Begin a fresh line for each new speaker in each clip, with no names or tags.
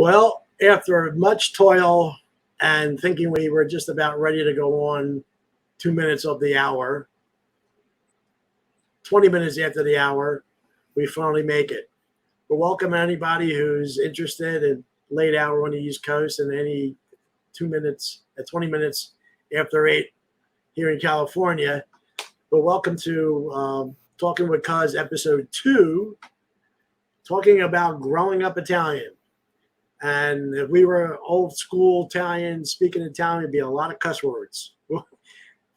Well, after much toil and thinking we were just about ready to go on 2 minutes of the hour, 20 minutes after the hour, we finally make it. But welcome anybody who's interested in late hour on the East Coast and any 20 minutes after 8 here in California. But welcome to Talking with Cuz episode 2, talking about growing up Italian. And if we were old school Italian, speaking Italian, it'd be a lot of cuss words.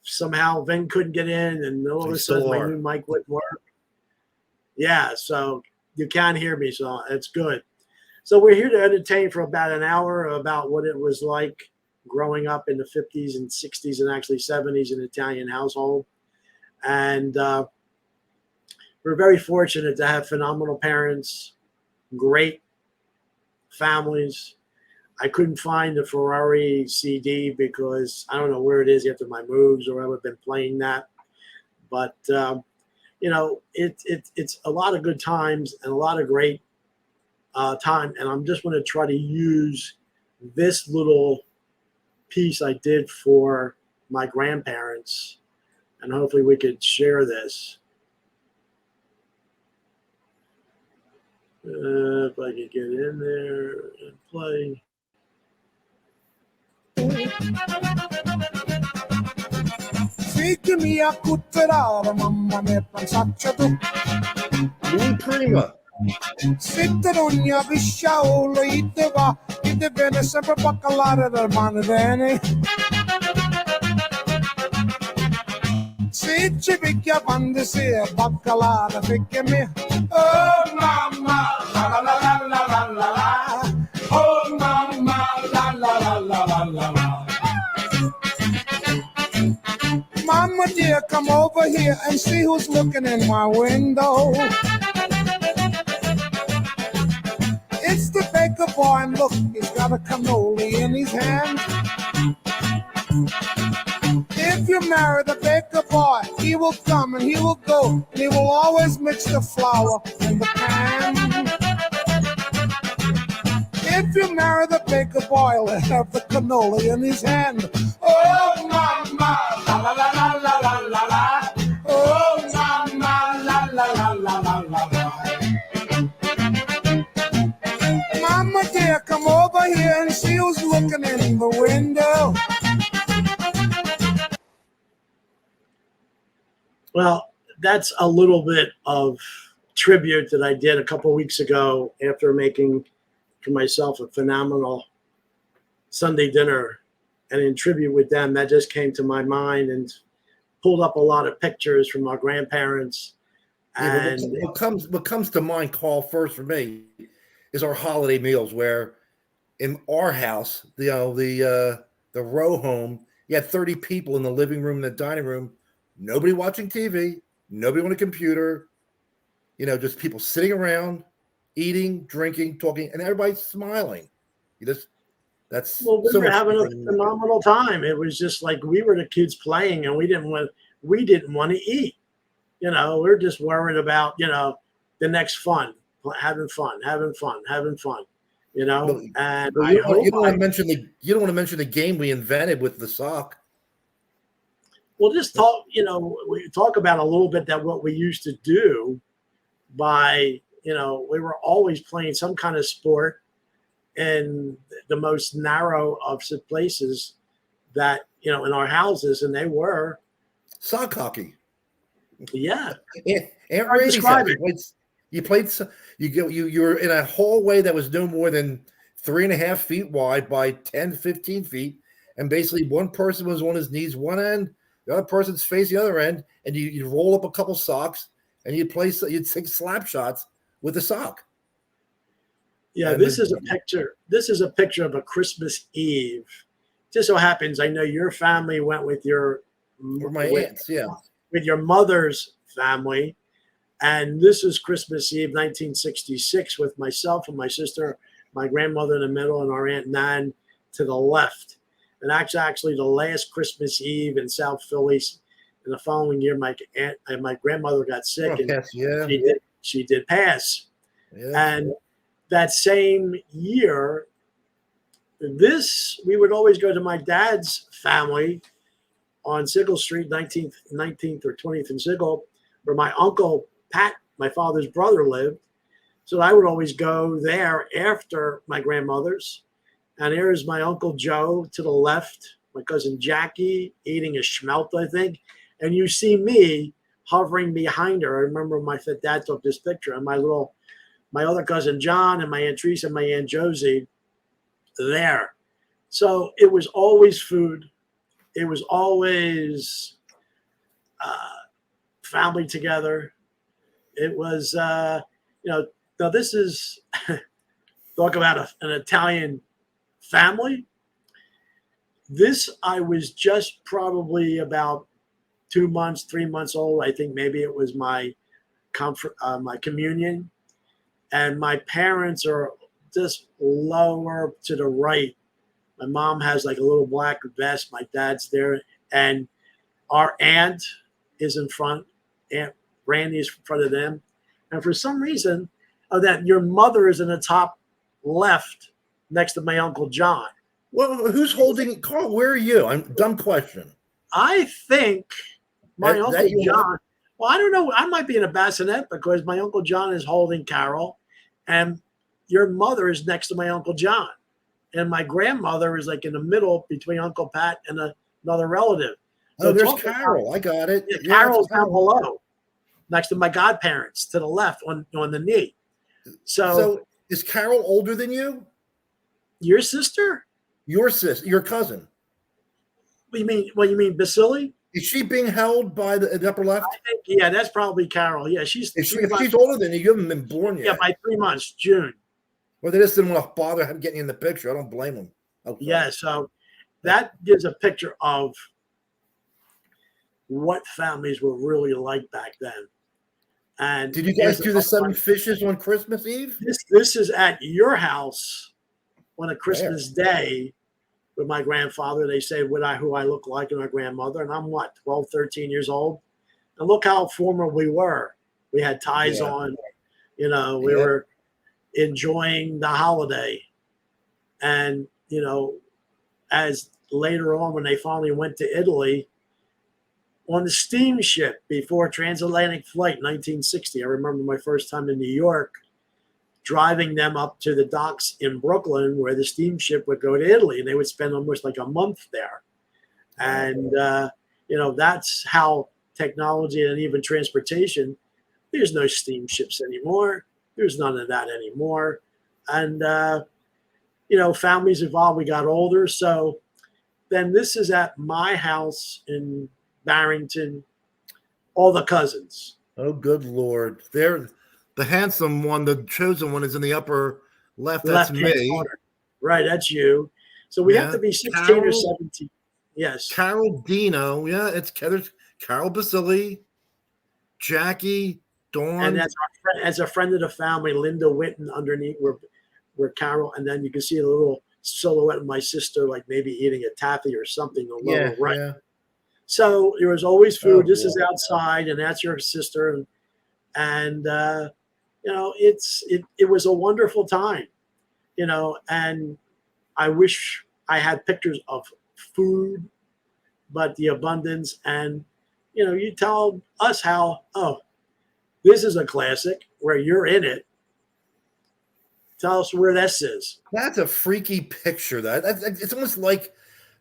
Somehow Vin couldn't get in, and all of a sudden my new mic wouldn't work. Yeah, so you can't hear me, so it's good. So we're here to entertain for about an hour about what it was like growing up in the 50s and 60s and actually 70s in an Italian household. And we're very fortunate to have phenomenal parents, great families. I couldn't find the Ferrari CD because I don't know where it is after my moves or I've been playing that. But, it's a lot of good times and a lot of great time. And I'm just going to try to use this little piece I did for my grandparents. And hopefully we could share this. If I could get in there and play.
Figli a cutterare, mamma mia, pensaccia tu.
Prima.
Sitte ogni pisciaolo, ite va, ite viene sempre baccalare del mano bene. Se ci picchia quando si è baccalare, perché me. Oh mamma, la la la la la la la. Oh mamma, la la la la la la la. Mama dear, come over here and see who's looking in my window. It's the baker boy, and look, he's got a cannoli in his hand. If you marry the baker boy, he will come and he will go, and he will always mix the flour in the pan. If you marry the baker boy, he'll have the cannoli in his hand. Oh, mama, la la la la la la la la. Oh, mama, la la la la la la la. Mama dear, come over here and see who's looking in the window.
Well, that's a little bit of tribute that I did a couple of weeks ago after making for myself a phenomenal Sunday dinner. And in tribute with them, that just came to my mind and pulled up a lot of pictures from our grandparents. And
what comes to mind, Carl, first for me is our holiday meals, where in our house, the row home, you had 30 people in the living room and the dining room, nobody watching TV, nobody on a computer, just people sitting around, eating, drinking, talking, and everybody's smiling. We
were having a phenomenal time. It was just like we were the kids playing, and we didn't want to eat. We're just worried about the next fun, having fun. And
you don't want to mention the game we invented with the sock.
We'll just talk. We talk about a little bit that what we used to do by we were always playing some kind of sport in the most narrow of places that in our houses, and they were
sock hockey.
Yeah,
Aunt Randy you're in a hallway that was no more than 3.5 feet wide by 10, 15 feet, and basically one person was on his knees one end, the other person's face the other end, and you'd roll up a couple socks and you'd take slap shots with the sock.
Yeah, and this is a picture. This is a picture of a Christmas Eve. Just so happens I know your family went with
aunts, yeah,
with your mother's family, and this is Christmas Eve, 1966, with myself and my sister, my grandmother in the middle, and our Aunt Nan to the left. And actually, the last Christmas Eve in South Philly, in the following year, my grandmother got sick, and she did pass. Yeah. And that same year, this, we would always go to my dad's family on Sickle Street, 19th or 20th and Sickle, where my uncle Pat, my father's brother, lived. So I would always go there after my grandmother's. And here's my Uncle Joe to the left, my cousin Jackie eating a schmelt, I think. And you see me hovering behind her. I remember my dad took this picture, and my other cousin John and my Aunt Teresa and my Aunt Josie there. So it was always food. It was always family together. It was, now this is, talk about an Italian family. This, I was just probably about 2 months, 3 months old. I think maybe it was my my communion. And my parents are just lower to the right. My mom has like a little black vest. My dad's there. And our aunt is in front. Aunt Randy is in front of them. And for some reason, that your mother is in the top left next to my Uncle John.
Well, who's holding Carl? Where are you? Dumb question.
I think my Uncle John.
Have?
Well, I don't know. I might be in a bassinet because my Uncle John is holding Carol, and your mother is next to my Uncle John, and my grandmother is like in the middle between Uncle Pat and another relative.
So there's Carol. I got it.
Yeah, Carol's down below, next to my godparents to the left on the knee.
So is Carol older than you?
Your sister?
Your sister, your cousin.
What you mean Basili?
Is she being held by the upper left?
I think, yeah, that's probably Carol. Yeah, she's
older than you. You haven't been born yet.
Yeah, by 3 months, June.
Well, they just didn't want to bother getting in the picture. I don't blame them. Okay.
Yeah, so that gives a picture of what families were really like back then. And
did you guys do the 7 fishes on Christmas Eve?
This is at your house on a Christmas day with my grandfather. They say who I look like and my grandmother. And I'm 12, 13 years old. And look how formal we were. We had ties on. We were enjoying the holiday. And, as later on when they finally went to Italy, on the steamship before transatlantic flight, 1960, I remember my first time in New York, driving them up to the docks in Brooklyn where the steamship would go to Italy, and they would spend almost like a month there. And, that's how technology and even transportation, there's no steamships anymore. There's none of that anymore. And, families evolved. We got older. So then this is at my house in Barrington, all the cousins.
Oh, good Lord. They're the handsome one, the chosen one is in the upper left. That's me.
Corner. Right, that's you. So we have to be 16 or 17. Yes.
Carol Dino. Yeah, there's Carol Basili, Jackie, Dawn.
And that's as a friend of the family, Linda Witten underneath where Carol, and then you can see a little silhouette of my sister, like maybe eating a taffy or something a little right. Yeah. So there was always food. This is outside, and that's your sister, and it was a wonderful time, and I wish I had pictures of food, but the abundance, and you tell us how, this is a classic where you're in it. Tell us where this is.
That's a freaky picture. It's almost like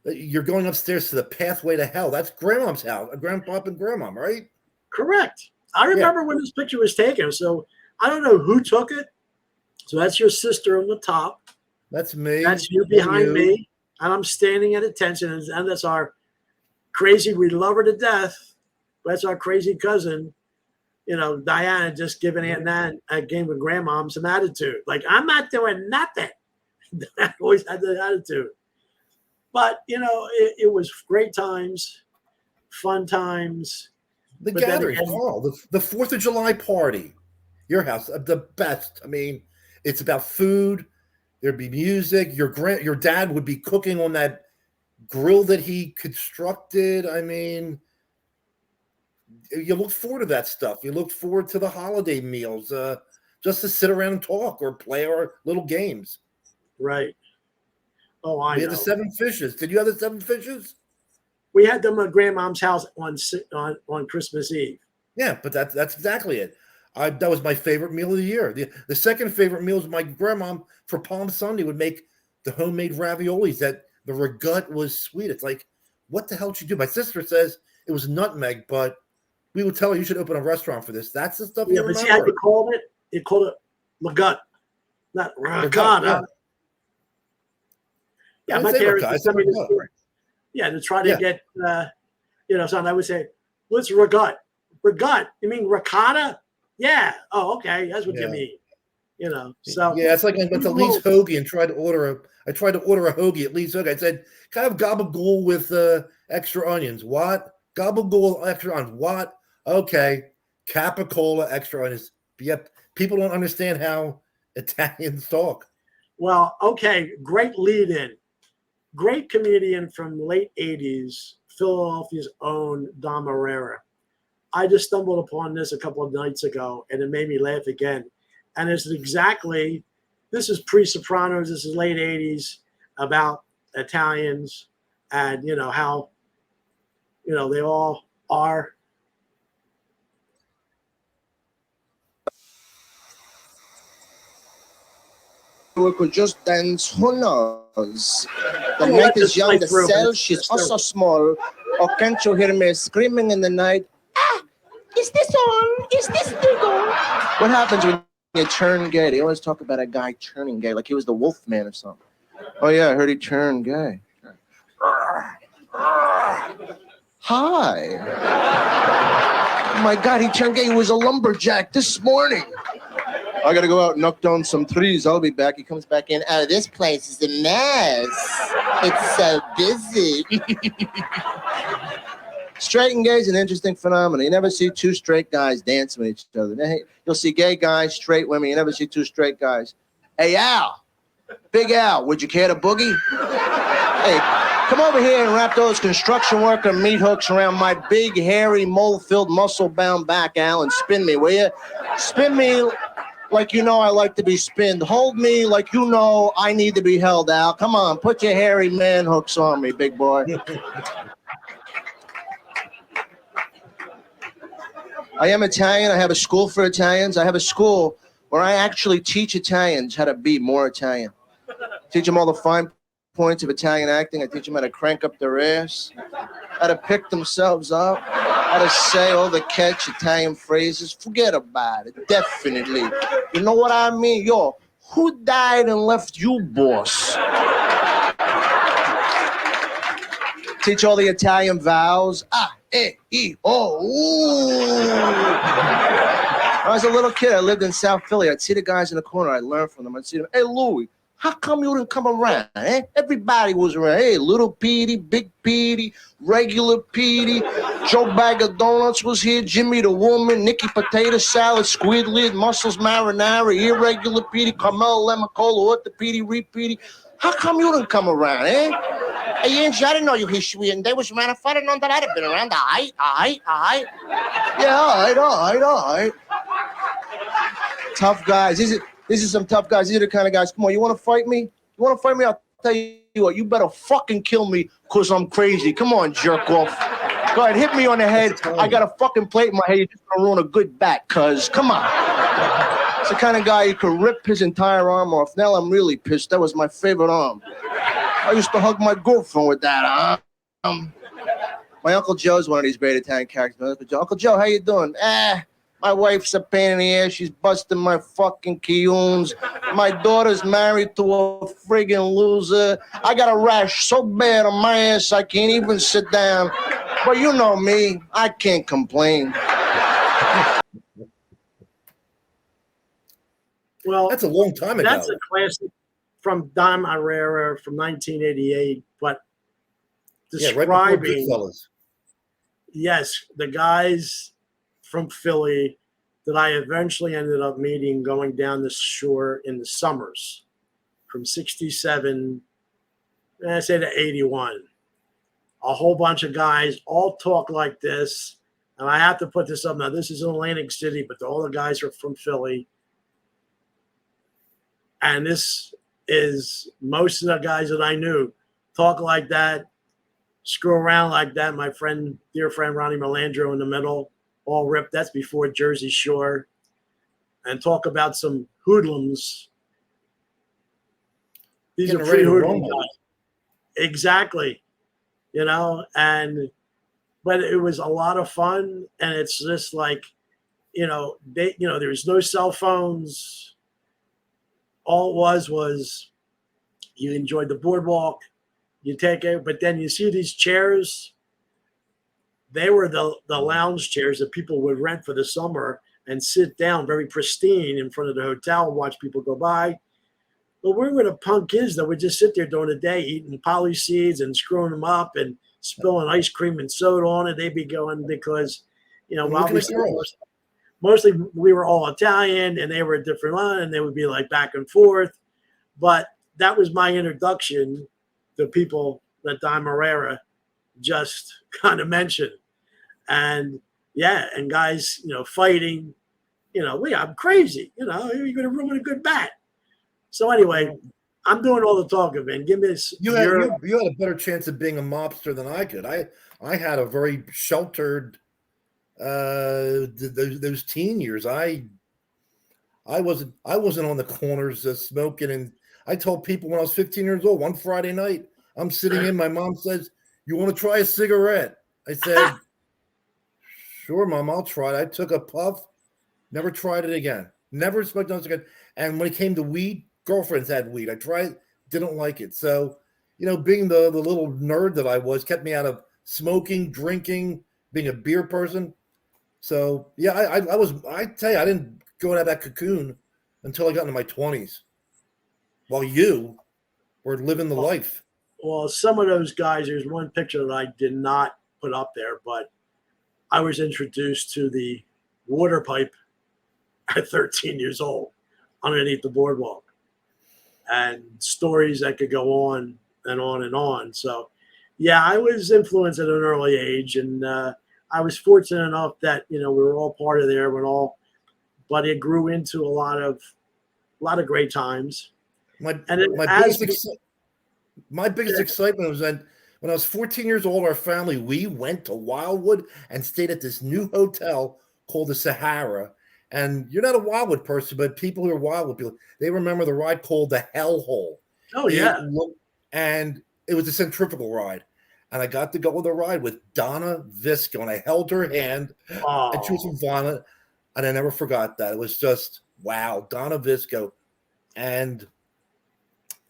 you're going upstairs to the pathway to hell. That's Grandmom's house, Grandpop and Grandmom, right?
Correct. I remember when this picture was taken. So I don't know who took it. So that's your sister on the top.
That's me.
That's you behind me. And I'm standing at attention. And that's our crazy, we love her to death. That's our crazy cousin, Diana, just giving Aunt Nan a game with Grandmom some attitude. Like, I'm not doing nothing. I always had that attitude. But, it was great times, fun times.
The gathering, Carl, the 4th of July party, your house, the best. I mean, it's about food. There'd be music. Your dad would be cooking on that grill that he constructed. I mean, you look forward to that stuff. You look forward to the holiday meals, just to sit around and talk or play our little games.
Right. Oh, I
We had
know.
the 7 fishes. Did you have the 7 fishes?
We had them at grandmom's house on Christmas Eve.
Yeah, but that's exactly it. That was my favorite meal of the year. The second favorite meal was my grandma for Palm Sunday would make the homemade raviolis. That the ragut was sweet. It's like, what the hell did you do? My sister says it was nutmeg, but we would tell her you should open a restaurant for this. That's the stuff
Yeah,
you
but see how
remember.
you called it? You called it Lagut, not ricotta.
Yeah.
Yeah,
I
my
didn't say
parents
ricotta, I
would
said
send me this
ragut.
story. Yeah, to try to
Yeah.
get, something. I would say, what's ragut? Ragut? You mean ricotta? Yeah. Oh, okay. That's what you
Yeah.
mean. So
Yeah, it's like I went to Lee's Hoagie and tried to order a hoagie at Lee's Hoagie. I said, kind of gabagool with extra onions. What? Gabagool extra onions. What? Okay. Capicola extra onions. Yep. People don't understand how Italians talk.
Well, okay, great lead in. Great comedian from the late 80s, Philadelphia's own Dom Herrera. I just stumbled upon this a couple of nights ago and it made me laugh again. And it's exactly, this is pre-Sopranos, this is late 80s, about Italians and, how, they all are.
We could just dance. Who knows? The
I'm gonna
night
let this
is young,
play
the
through,
cell,
but
she's
it's
also small. Oh, can't you hear me screaming in the night? Ah, is this on? Is this legal? What happens when you turn gay? They always talk about a guy turning gay, like he was the Wolfman or something. Oh yeah, I heard he turned gay. Hi. Oh my God, he turned gay. He was a lumberjack this morning. I gotta go out and knock down some trees. I'll be back. He comes back in. Oh, this place is a mess. It's so busy. Straight and gay is an interesting phenomenon. You never see two straight guys dancing with each other. You'll see gay guys, straight women. You never see two straight guys. Hey, Al. Big Al, would you care to boogie? Hey, come over here and wrap those construction worker meat hooks around my big, hairy, mole-filled, muscle-bound back, Al, and spin me, will you? Spin me like you know I like to be spinned. Hold me like you know I need to be held, Al. Come on, put your hairy man hooks on me, big boy. I am Italian. I have a school for Italians. I have a school where I actually teach Italians how to be more Italian. Teach them all the fine points of Italian acting. I teach them how to crank up their ass, how to pick themselves up, how to say all the catch Italian phrases. Forget about it. Definitely. You know what I mean? Yo, who died and left you, boss? Teach all the Italian vowels. Ah, eh, e, oh, ooh. When I was a little kid, I lived in South Philly. I'd see the guys in the corner. I'd learn from them. I'd see them. Hey, Louie, how come you didn't come around, eh? Everybody was around. Hey, Little Petey, Big Petey, Regular Petey, Joe Bag of Donuts was here, Jimmy the Woman, Nicky Potato Salad, Squid Lid, Mussels Marinara, Irregular Petey, Carmel Lemicola, Orthopedic, Repeaty. How come you didn't come around, eh? Hey, Angie, I didn't know you history, and they was around. If I didn't know that, I'd have been around. All right. Yeah, all right. Tough guys. These are some tough guys. These are the kind of guys. Come on, you want to fight me? You want to fight me? I'll tell you what. You better fucking kill me, cause I'm crazy. Come on, jerk off. Go ahead, hit me on the head. I got a fucking plate in my head. You're just gonna ruin a good bat, cuz. Come on. It's the kind of guy you could rip his entire arm off. Now I'm really pissed. That was my favorite arm. I used to hug my girlfriend with that arm. My Uncle Joe's one of these great Italian characters. Uncle Joe, how you doing? My wife's a pain in the ass. She's busting my fucking kiyuns. My daughter's married to a friggin' loser. I got a rash so bad on my ass I can't even sit down. But you know me, I can't complain.
Well,
That's a long time ago.
that's a classic from Dom Herrera from 1988, but
Yeah, right before
describing,
Goodfellas.
yes, the guys from Philly that I eventually ended up meeting going down the shore in the summers from 67, I say to 81. A whole bunch of guys all talk like this. And I have to put this up now. This is in Atlantic City, but all the guys are from Philly. And this is most of the guys that I knew talk like that, screw around like that. My friend, dear friend Ronnie Melandro in the middle, all ripped. That's before Jersey Shore. And talk about some hoodlums. These
Getting
are
ready to
pre-hoodlum
rumble.
guys. Exactly. You know, but it was a lot of fun. And it's just like, there's no cell phones. All it was you enjoyed the boardwalk, you take it, but then you see these chairs. They were the lounge chairs that people would rent for the summer and sit down very pristine in front of the hotel and watch people go by. But we were the punk kids that would just sit there during the day eating poly seeds and screwing them up and spilling ice cream and soda on it. They'd be going because,
And looking at
obviously
girls.
mostly we were all Italian and they were a different line and they would be like back and forth. But that was my introduction to people that Don Marrera just kind of mentioned. And yeah, and guys, fighting, I'm crazy, you're going to ruin a good bat. So anyway, I'm doing all the talking, man. Give me this.
You had a better chance of being a mobster than I could. I had a very sheltered those teen years. I wasn't on the corners smoking, and I told people when I was 15 years old, one Friday night, I'm sitting in, my mom says, "You want to try a cigarette?" I said, "Sure, Mom, I'll try it." I took a puff, never tried it again. Never smoked another cigarette. And when it came to weed, girlfriends had weed. I tried, didn't like it. So, being the little nerd that I was kept me out of smoking, drinking, being a beer person. So yeah, I tell you, I didn't go out of that cocoon until I got into my 20s. While you were living the life.
Well, some of those guys, there's one picture that I did not put up there, but I was introduced to the water pipe at 13 years old underneath the boardwalk, and stories that could go on and on and on. So yeah, I was influenced at an early age, and I was fortunate enough that we were all part of there but it grew into a lot of great times.
My biggest excitement was when I was 14 years old. Our family, we went to Wildwood and stayed at this new hotel called the Sahara. And you're not a Wildwood person, but people who are Wildwood people, they remember the ride called the Hellhole.
Oh yeah,
and it was a centrifugal ride. And I got to go on the ride with Donna Visco, and I held her hand, and she was violent, and I never forgot that. It was just wow, Donna Visco, and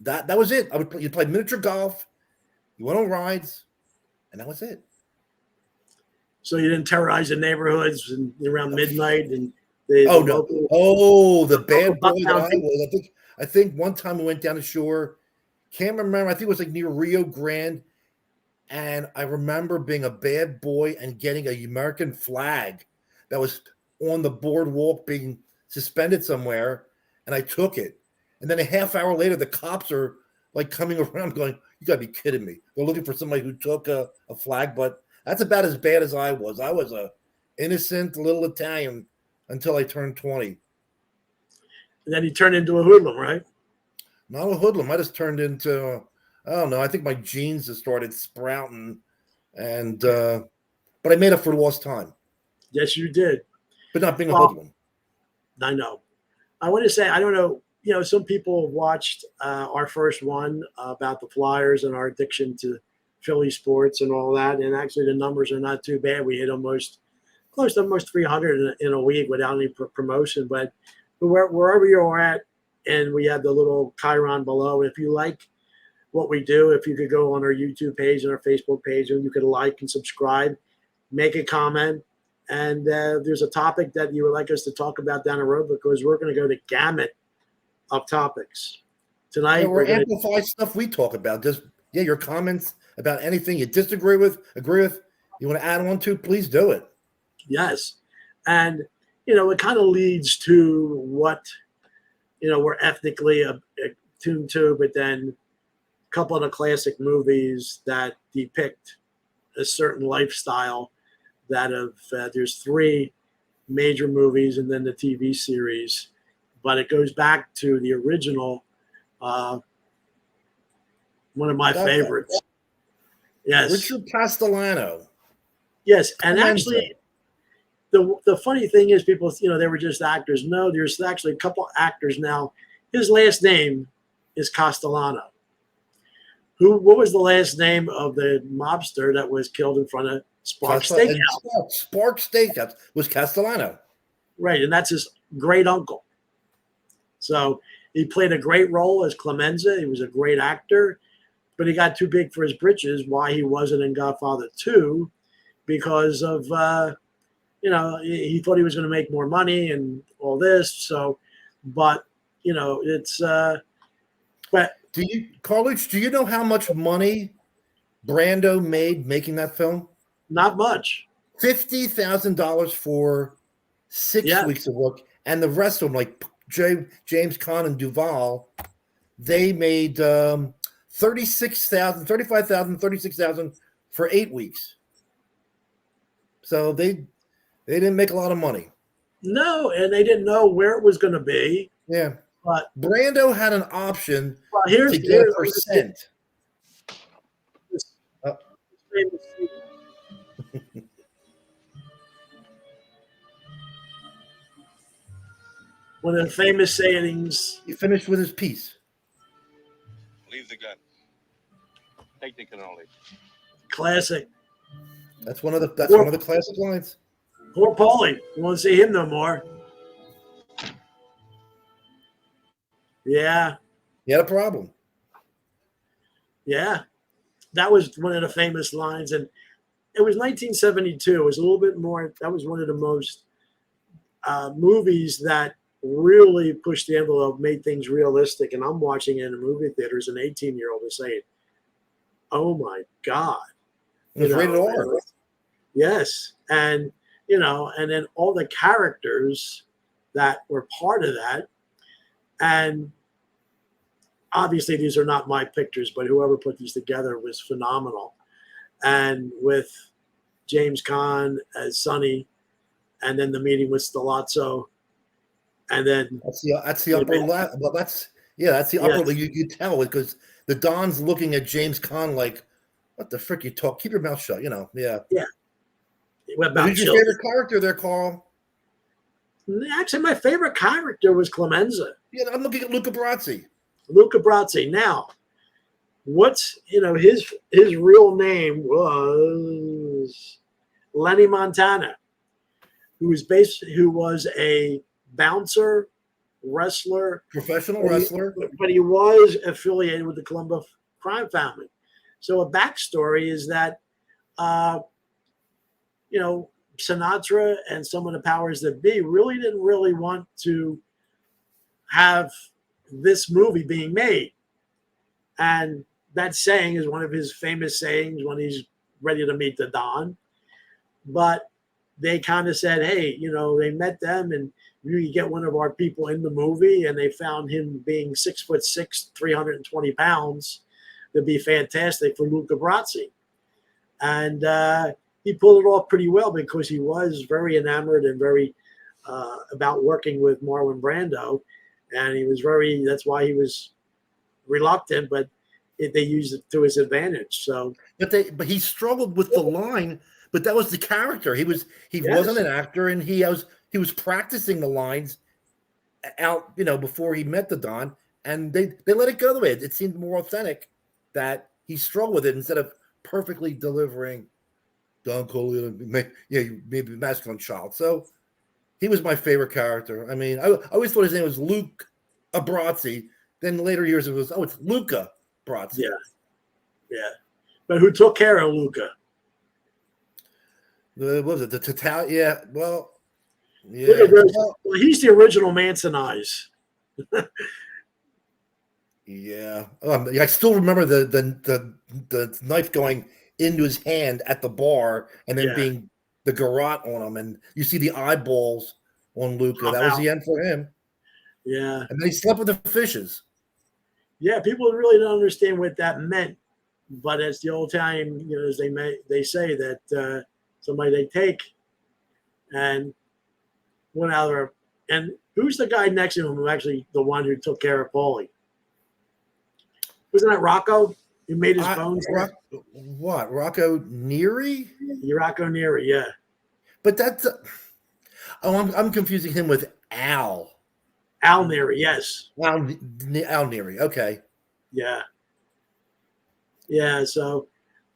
that was it. You played miniature golf, you went on rides, and that was it.
So you didn't terrorize the neighborhoods and around midnight and
the bad boy that I was. I think one time we went down the shore. Can't remember. I think it was like near Rio Grande. And I remember being a bad boy and getting an American flag that was on the boardwalk being suspended somewhere. And I took it. And then a half hour later, the cops are like coming around going, "You got to be kidding me." They're looking for somebody who took a flag. But that's about as bad as I was. I was a innocent little Italian until I turned 20.
And then he turned into a hoodlum, right?
Not a hoodlum. I just turned into, I don't know. I think my genes just started sprouting, and but I made up for lost time.
Yes, you did.
But not being a hoodlum.
I know. I want to say, I don't know. Some people have watched our first one about the Flyers and our addiction to Philly sports and all that. And actually, the numbers are not too bad. We hit close to almost 300 in a week without any promotion. But wherever you're at, and we have the little Chiron below. If you like what we do, if you could go on our YouTube page and our Facebook page, and you could like and subscribe, make a comment, and there's a topic that you would like us to talk about down the road, because we're going to go the gamut of topics tonight.
We're amplify stuff we talk about. Just your comments about anything you disagree with, agree with, you want to add on to, please do it.
Yes, and it kind of leads to what we're ethnically attuned to, but then a couple of the classic movies that depict a certain lifestyle there's 3 major movies and then the TV series, but it goes back to the original Uh, one of my
Got that.
favorites. Yes.
Richard Castellano.
Yes, and
Clemenza.
actually, the funny thing is, people, they were just actors. No, there's actually a couple actors now. His last name is Castellano. What was the last name of the mobster that was killed in front of Sparks Steakhouse?
Sparks Steakhouse was Castellano.
Right, and that's his great uncle. So he played a great role as Clemenza. He was a great actor, but he got too big for his britches. Why he wasn't in Godfather 2, because of he thought he was going to make more money and all this. So, but it's but
Carlucci, do you know how much money Brando made making that film?
not much.
$50,000 for 6 weeks of work, and the rest of them, like James Caan and Duvall, they made $35,000 for 8 weeks. So they didn't make a lot of money.
No, and they didn't know where it was going to be.
Yeah,
but
Brando had an option
to
get a percent.
One of the famous sayings.
He finished with his piece.
Leave the gun. Take the cannoli.
Classic.
That's one of the classic lines.
Poor Paulie. You won't see him no more. Yeah.
He had a problem.
Yeah. That was one of the famous lines. And it was 1972. It was a little bit more. That was one of the most movies that really pushed the envelope, made things realistic. And I'm watching it in a movie theater as an 18-year-old and saying, oh my God.
It was rated R.
Yes. And, and then all the characters that were part of that. And obviously these are not my pictures, but whoever put these together was phenomenal. And with James Caan as Sonny, and then the meeting with Stilazzo, and then
that's the upper left. Well, that's the upper. Yes. You tell it because the Don's looking at James Caan like, what the frick you talk? Keep your mouth shut. Yeah.
Yeah.
Who's your favorite character there, Carl?
Actually, my favorite character was Clemenza.
Yeah, I'm looking at Luca Brasi.
Luca Brasi. Now, what's his real name was Lenny Montana, who was a bouncer, wrestler,
professional wrestler,
but he was affiliated with the Colombo crime family. So a backstory is that, Sinatra and some of the powers that be really didn't want to have this movie being made. And that saying is one of his famous sayings when he's ready to meet the Don. But they kind of said, hey, they met them and you get one of our people in the movie, and they found him being 6'6", 320 pounds. That'd be fantastic for Luca Brasi. And he pulled it off pretty well because he was very enamored and very about working with Marlon Brando. And he was that's why he was reluctant, but they used it to his advantage. So,
but he struggled with the line, but that was the character. He wasn't an actor, and he was practicing the lines out, before he met the Don, and they let it go the way it seemed more authentic. That he struggled with it instead of perfectly delivering Don Corleone, maybe masculine child. So he was my favorite character. I mean, I always thought his name was Luke Brasi. Then later years it was, it's Luca Brasi.
Yeah. But who took care of Luca?
What was it? The Total? Yeah. Well, yeah.
Well, he's the original Manson eyes.
Yeah. I still remember the knife going into his hand at the bar and then being the garrote on him, and you see the eyeballs on Luca. That was the end for him.
Yeah.
And then he slept with the fishes.
Yeah, people really don't understand what that meant, but it's the old time, as they say that somebody they take and went out there. And who's the guy next to him who actually the one who took care of Paulie? Wasn't that Rocco? He made his
I-
bones.
what Rocco Neary?
Rocco Neri, yeah.
But that's I'm confusing him with Al.
Al Neri, yes.
Al Neary. Okay.
Yeah. Yeah. So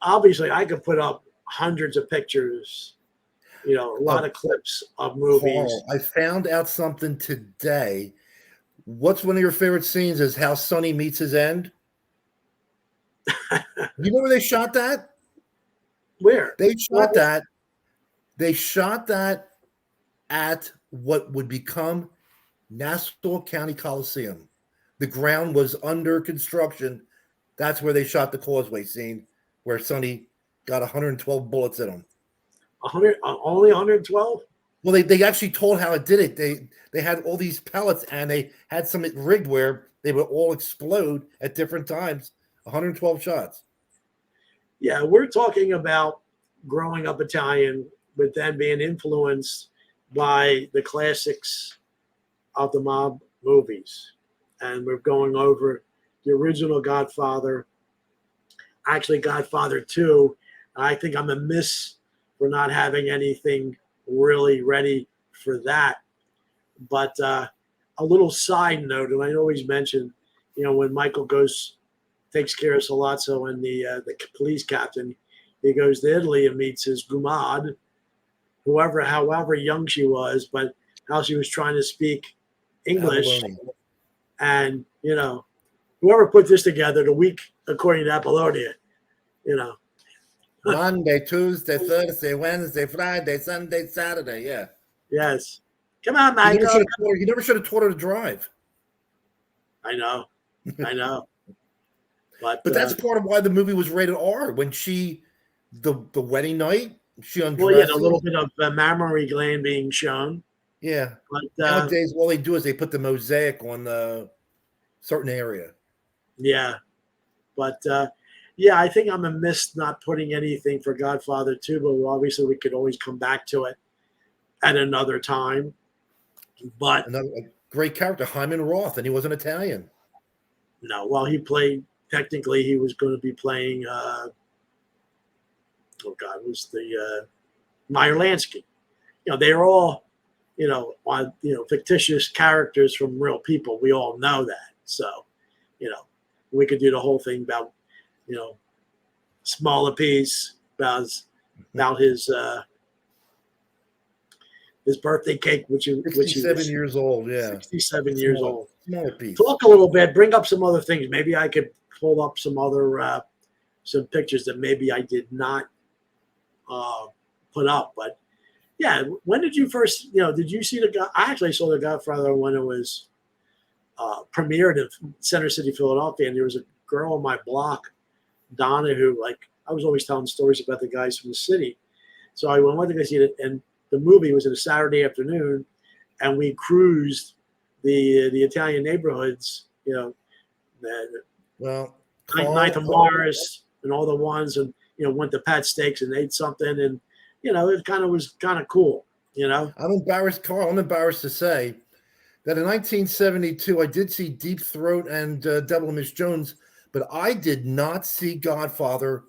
obviously I could put up hundreds of pictures, a lot of clips of movies.
Carl, I found out something today. What's one of your favorite scenes is how Sonny meets his end? You know where they shot that?
Where?
They shot that at what would become Nassau County Coliseum. The ground was under construction. That's where they shot the causeway scene where Sonny got 112 bullets in him.
100, only 112?
Well, they actually told how it did it. They had all these pellets and they had some rigged where they would all explode at different times. 112 shots.
Yeah, we're talking about growing up Italian, but then being influenced by the classics of the mob movies. And we're going over the original Godfather, actually Godfather 2. I think I'm amiss for not having anything really ready for that. But a little side note, and I always mention, when Michael takes care of Salazzo and the police captain, he goes to Italy and meets his gumad, however young she was, but how she was trying to speak English.
Abalone.
And, whoever put this together, the week according to Apollonia,
Monday, Tuesday, Thursday, Wednesday, Friday, Sunday, Saturday. Yeah.
Yes. Come on,
You
Michael.
never should have taught her to drive.
I know. But
that's part of why the movie was rated R. When the wedding night, she undressed.
well, yeah, a little bit of mammary gland being shown.
Yeah.
But
Nowadays, all they do is they put the mosaic on the certain area.
yeah. But yeah, I think I'm amiss not putting anything for Godfather 2, but obviously we could always come back to it at another time. But
Another great character, Hyman Roth, and he was an Italian.
no, well, he technically he was going to be playing, it was the Meyer Lansky. They're all, fictitious characters from real people. We all know that. So, we could do the whole thing about, smaller piece about his birthday cake, which he
67
was
years old. Yeah.
67 years old.
Smaller piece.
Talk a little bit, bring up some other things. Maybe I could pull up some other some pictures that maybe I did not put up. But yeah, when did you first, did you see I actually saw The Godfather when it was premiered in Center City, Philadelphia, and there was a girl on my block, Donna, who I was always telling stories about the guys from the city. So I went to go see it, and the movie was on a Saturday afternoon, and we cruised the Italian neighborhoods,
Well,
Ninth and Morris and all the ones, and went to Pat Steaks and ate something, and it was kind of cool.
I'm embarrassed, Carl. I'm embarrassed to say that in 1972 I did see Deep Throat and Devil and Miss Jones, but I did not see Godfather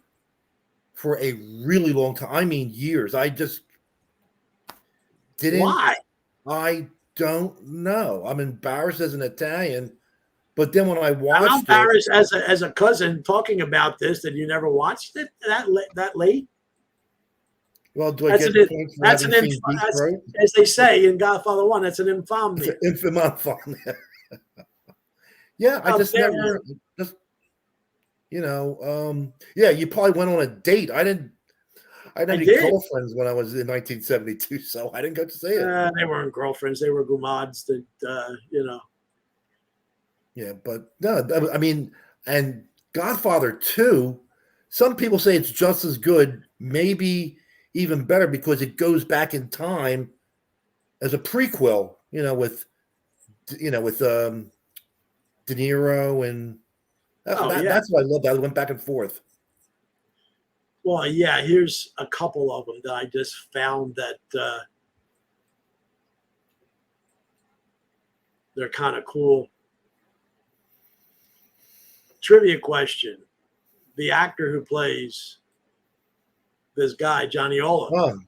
for a really long time. I mean, years. I just didn't.
Why?
I don't know. I'm embarrassed as an Italian, but then when I watched
I'm embarrassed as a cousin talking about this that you never watched it that late.
Well, do I
That's
get points for
that's
having seen Deep Throat?
as they say in Godfather 1, that's an infamy.
Infamous. Yeah, I just
dare
never just yeah, you probably went on a date. I didn't have any
did.
girlfriends when I was in 1972, so I didn't go to see it.
They weren't girlfriends; they were gumads that
Yeah, but no, I mean, and Godfather 2, some people say it's just as good, maybe even better because it goes back in time as a prequel, with De Niro and that's what I love. That I went back and forth.
Well, yeah. Here's a couple of them that I just found that they're kind of cool. trivia question: the actor who plays this guy, Johnny Ola,
Oh,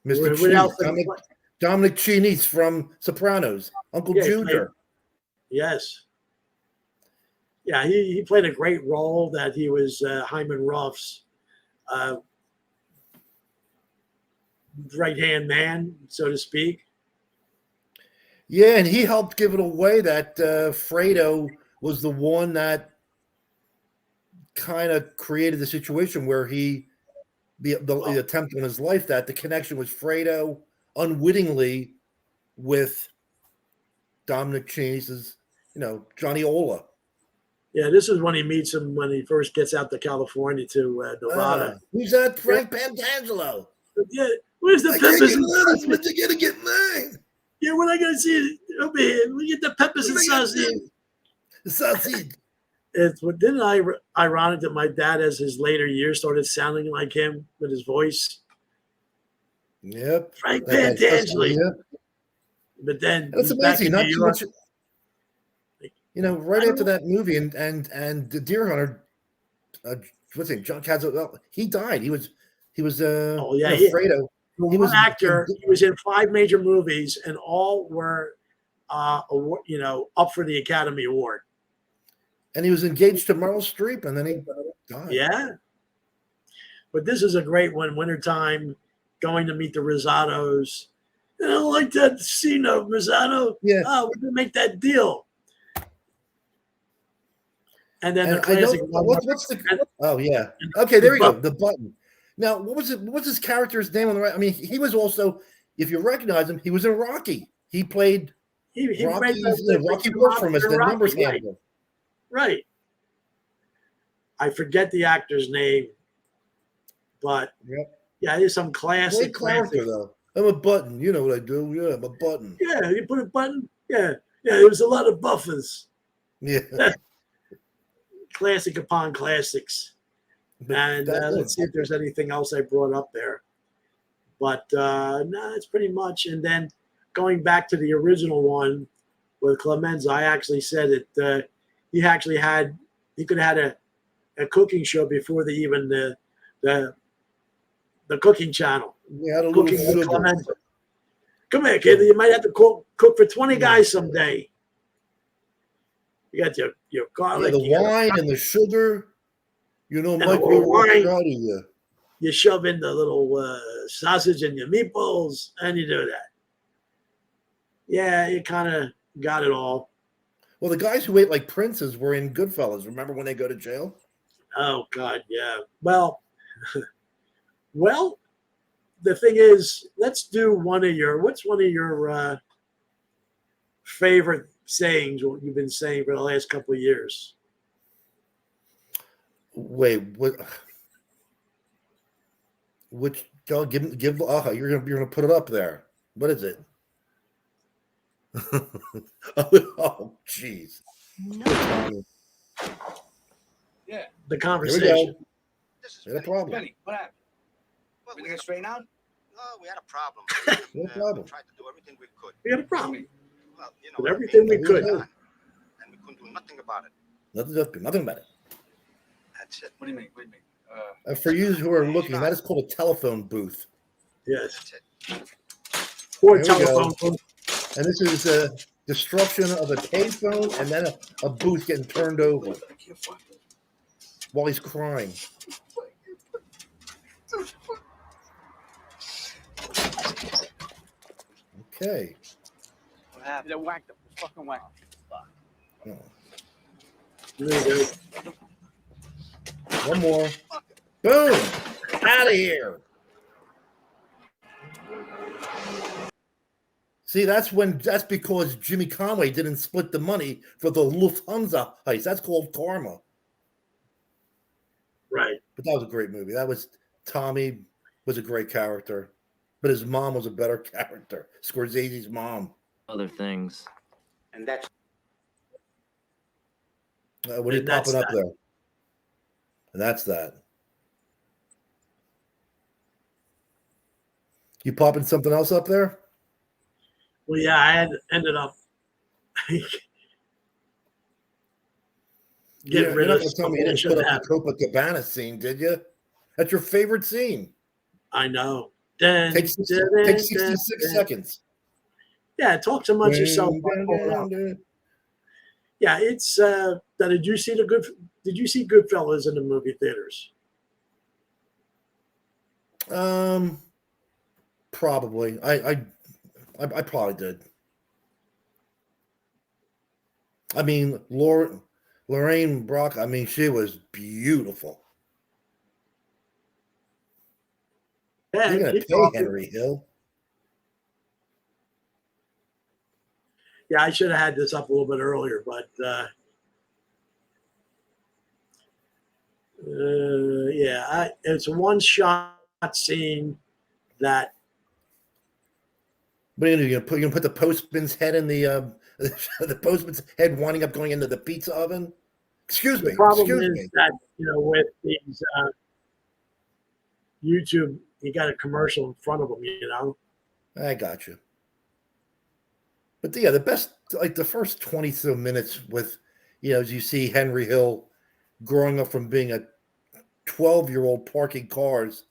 Mr.
what
Cheese,
else did he play?
Dominic Chinese from Sopranos, Uncle
Yeah, he played-
Junior.
Yes. Yeah, he played a great role. That he was Hyman Roth's right hand man, so to speak.
Yeah, and he helped give it away that Fredo was the one that kind of created the situation where the attempt on his life, that the connection was Fredo unwittingly with Dominic Chinese's, Johnny Ola.
Yeah, this is when he meets him when he first gets out to California to Nevada.
Who's that? Frank Pantangelo.
Yeah, where's the
I can't
peppers
get
and
lettuce,
sausage?
but you're gonna get mine.
Yeah, when I gonna see it over here, we get the peppers and sausage.
The sausage.
It's didn't I ironic that my dad, as his later years, started sounding like him with his voice,
Yep.
Frank
That-
Pantangelo.
yeah.
But then
That's
he's back
amazing.
in
Not
New
too
York.
much. Right after that movie, and the Deer Hunter, what's his name? John Cazale, he died. He was
Oh, yeah,
Fredo.
The
He
one
was
actor. He was in 5 major movies, and all were, up for the Academy Award.
And he was engaged to Meryl Streep, and then he died.
Yeah. But this is a great one. Wintertime, going to meet the Rosados. I don't like that scene of Rosado.
Yeah.
Oh, we're gonna make that deal. And then
And
the
I
classic.
don't, what's the? Oh yeah. Okay, there we go. The button. Now, what's his character's name on the right? I mean, he was also, if you recognize him, he was in Rocky. He played
he
Rocky's,
played
Rocky worked for him as the
Rocky,
numbers
right.
handler.
Right. I forget the actor's name, but
Yep.
yeah, there's some
Great
classic.
character though. I'm a button. You know what I do? Yeah, I'm a button.
Yeah, you put a button. Yeah, there was a lot of buffers.
Yeah.
Classic upon classics. And let's see if there's anything else I brought up there. But no, it's pretty much. And then going back to the original one with Clemenza, I actually said that he could have had a cooking show before the cooking channel.
We had a little
Cooking with
sugar.
Clemenza. Come here, kid. You might have to cook for 20 guys someday. You got your
Yeah,
garlic.
the
you got
wine and the sugar.
And
Mike,
the
we're
wine.
proud of you.
you shove in the little sausage and your meatballs, and you do that. Yeah, you kind of got it all.
Well, the guys who ate like princes were in Goodfellas. Remember when they go to jail?
Oh God, yeah. Well, well, the thing is, let's do what's one of your favorite sayings what you've been saying for the last couple of years?
Wait, what? Which? Go give. You're gonna put it up there. What is it? Oh, jeez.
The
Here we
conversation.
go. No problem.
Benny, what happened?
Well,
We gonna straighten out?
no, we had a problem.
No problem.
We tried to do everything we could.
We had a problem.
Well, you know,
Did
what I
everything
mean?
we could.
And we couldn't do nothing about it.
Nothing about it.
That's it.
What do you mean? What do you mean?
For you who are looking, that is called a telephone booth,
Yes.
That's it.
Or
There we go.
telephone booth.
and this is a destruction of a payphone, and then a booth getting turned over while he's crying. Okay.
What happened? They whacked him. Fucking whacked him.
Oh,
There you go.
one more. Boom! Out of here. See, that's because Jimmy Conway didn't split the money for the Lufthansa heist. That's called karma.
Right.
But that was a great movie. Tommy was a great character, but his mom was a better character. Scorsese's mom.
Other things.
And that's
What are you
And that's
popping up
that.
there? And that's that. You popping something else up there?
Well, yeah, I had ended up. get
You're
rid
not
of
going to tell
stuff
me you
that
didn't
shouldn't
put up
happen.
the Copacabana scene, did you? That's your favorite scene.
I know. Dun,
Take
dun, dun,
66
dun.
seconds.
Yeah, talk amongst yourself.
Dun, dun, dun, dun.
Yeah, it's. Now, did you see Goodfellas in the movie theaters?
Probably. I probably did. I mean, Lorraine Brock. I mean, she was beautiful.
Yeah,
You're gonna
keep
pay
talking.
Henry Hill.
Yeah, I should have had this up a little bit earlier, but yeah, it's a one-shot scene that.
But you're gonna put the postman's head in the the postman's head winding up going into the pizza oven. Excuse
The
me.
problem
Excuse
is
me.
that with these YouTube, you got a commercial in front of them.
I got you. But yeah, the best, like the first 20 so minutes with, as you see Henry Hill growing up from being a 12-year-old parking cars,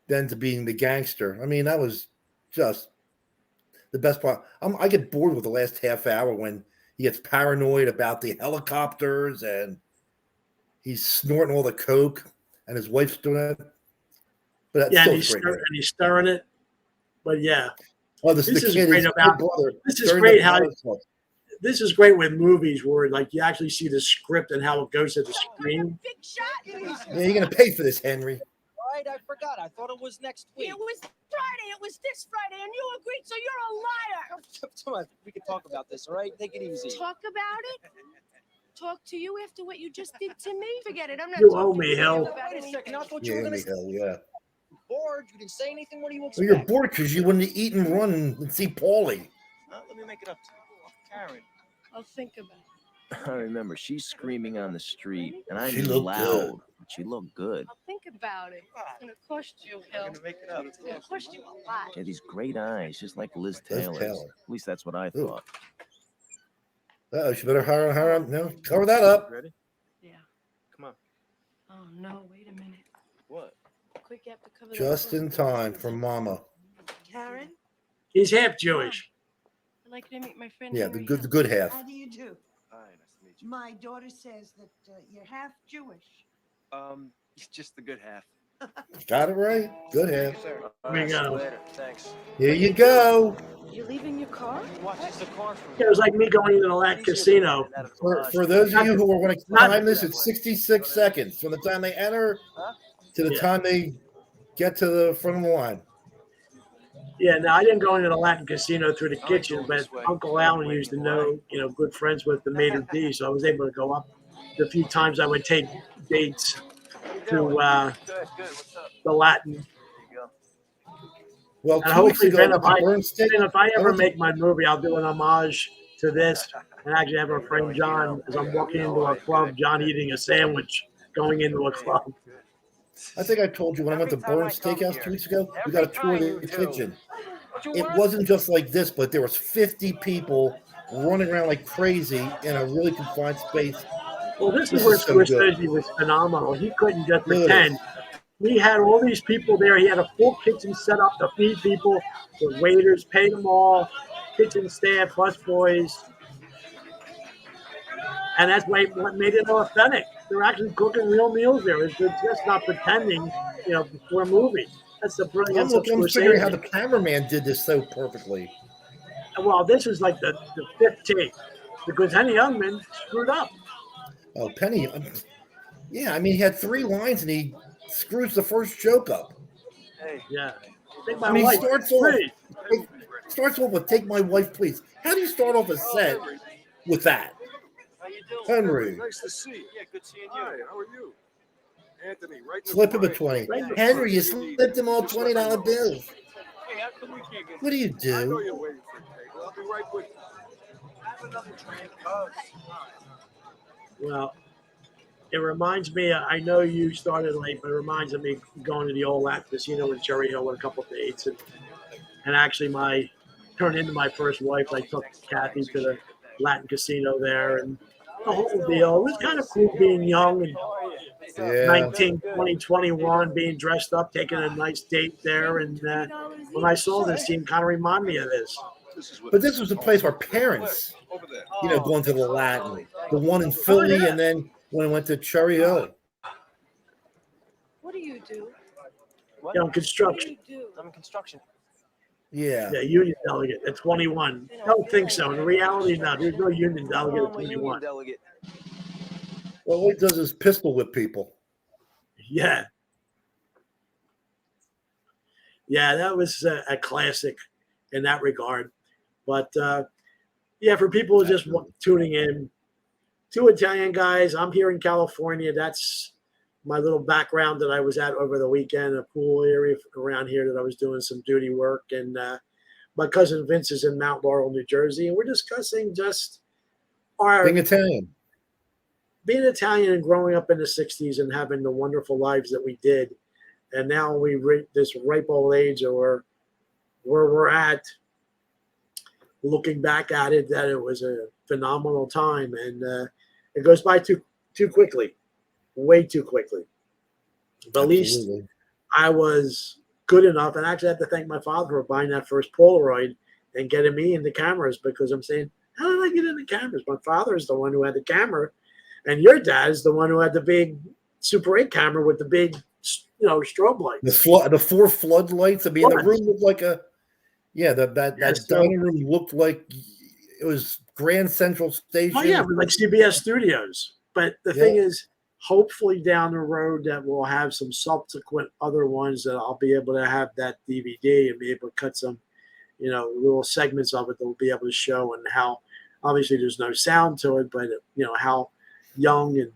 then to being the gangster. I mean, that was just the best part. I get bored with the last half hour when he gets paranoid about the helicopters and he's snorting all the coke and his wife's doing it. But that's
Yeah,
still
and
great.
he's stirring it. But yeah,
Oh, this
this
is
is
the kid,
great
his
about-
brother.
this is
during
great
the
how-
Pirates Club.
this is great with movies where like you actually see the script and how it goes to the screen.
Big shot.
Yeah, you're gonna pay for this, Henry.
Right, I forgot. I thought it was next week.
It was Friday. It was this Friday, and you agreed, so you're a liar.
Come on, we can talk about this, all right? Take it easy.
Talk about it. Talk to you after what you just did to me. Forget it. I'm not.
You
talking
owe me,
to you
Hill.
about
Wait a second. I thought you
Yeah,
were gonna
hell yeah.
bored. You didn't say anything. What do you
Well,
expect?
you're bored because you wouldn't eat and run and see Paulie.
Let me make it up to you. Karen.
I'll think about it.
I remember she's screaming on the street, and I
She
mean
looked
loud,
good.
but she looked good.
I'll think about it. It's gonna cost you, Hill.
make it up.
It's gonna cost you a lot.
She had these great eyes, just like Liz
Liz
Taylor's.
Taylor.
At least that's what I
Ooh.
thought.
Oh, she better hurry, no, cover that up.
Ready?
Yeah.
Come on.
Oh no! Wait a minute.
What?
Quick, you have to cover that
Just
up.
in time for Mama.
Karen,
He's half Jewish.
I'd like you to meet my friend.
Yeah,
Henry
the
Hill.
good half.
how do you do?
Hi, nice to meet you.
My daughter says that you're half Jewish.
Just the good half.
Got it right. Good half.
Sir.
We go.
Later. Thanks.
Here you go.
You're leaving your car?
He watches the car from
It was like me going to the Latin casino.
For those of you who are going to time this, it's 66 seconds from the time they enter to the
Yeah.
time they get to the front of the line.
Yeah, no, I didn't go into the Latin casino through the kitchen, but Uncle Alan used to know, good friends with the maitre d', so I was able to go up the few times I would take dates to
Good, good. What's up?
the Latin.
There you go.
Well,
And
2 weeks
hopefully,
ago,
then,
I went to Bernstein.
And if I ever
went to-
make my movie, I'll do an homage to this and actually have our friend John, as I'm walking into a club, John eating a sandwich, going into a club.
I think I told you when I went to Burns Steakhouse 2 weeks ago, we got a tour of the kitchen. It wasn't just like this, but there was 50 people running around like crazy in a really confined space.
Well, this
This
is where
is so good.
Scorsese was phenomenal. He couldn't just
Look at
pretend. We had all these people there. He had a full kitchen set up to feed people, the waiters, paid them all, kitchen staff, busboys. And that's what made it authentic. They're actually cooking real meals there. It's just not pretending, for a movie. That's the
I'm
brilliance of
looking, I'm figuring how
Scorsese.
the cameraman did this so perfectly.
Well, this is like the fifth take because Henny Youngman screwed up.
Oh, Penny. Yeah, I mean, he had 3 lines and he screws the first joke up.
Hey,
Yeah. Take my
I mean, he
wife,
starts off,
please.
starts off with "Take my wife, please." How do you start off a set with that,
how you doing?
Henry?
Nice to see you.
Yeah, good seeing you.
Hi, how are you? Anthony, right in the
Slip him a
front.
20.
Right in the
Henry, you slipped him all $20 bills.
Hey, how come we can't get
What do you
I know
do?
you're waiting for a table. I'll be right with you.
have another drink?
Well, it reminds me, I know you started late, but it reminds me going to the old Latin casino in Cherry Hill with a couple of dates. And actually turned into my first wife. I took Kathy to the Latin casino there. And the whole deal. It was kind of cool being young and
Yeah.
19, 20, 21, being dressed up, taking a nice date there. And when I saw this scene, kind of reminded me of this.
But this was the place where parents, going to the Latin, the one in Philly, and then when I went to Cherry Hill.
What do you do?
Construction.
What do you do?
I'm in construction.
Yeah.
Yeah, union delegate at 21. Don't think so. In reality, no, there's no union delegate at
I'm a union
21.
delegate.
Well, all he does is pistol whip people.
Yeah. Yeah, that was a classic in that regard. But yeah, for people just tuning in, two Italian guys. I'm here in California. That's my little background that I was at over the weekend, a pool area around here that I was doing some duty work. And my cousin Vince is in Mount Laurel, New Jersey. And we're discussing just our
Being Italian.
Being Italian and growing up in the 60s and having the wonderful lives that we did. And now we reach this ripe old age or where we're at, looking back at it, that it was a phenomenal time. And it goes by too quickly, way too quickly. But at least I was good enough. And I actually have to thank my father for buying that first Polaroid and getting me into cameras, because I'm saying, how did I get into cameras? My father is the one who had the camera. And your dad is the one who had the big Super 8 camera with the big, strobe lights.
The four floodlights. I mean, the room looked like that dining room looked like it was Grand Central Station.
Oh yeah, like CBS Studios. But the thing is, hopefully down the road that we'll have some subsequent other ones that I'll be able to have that DVD and be able to cut some, little segments of it that we'll be able to show, and how obviously there's no sound to it, but how young and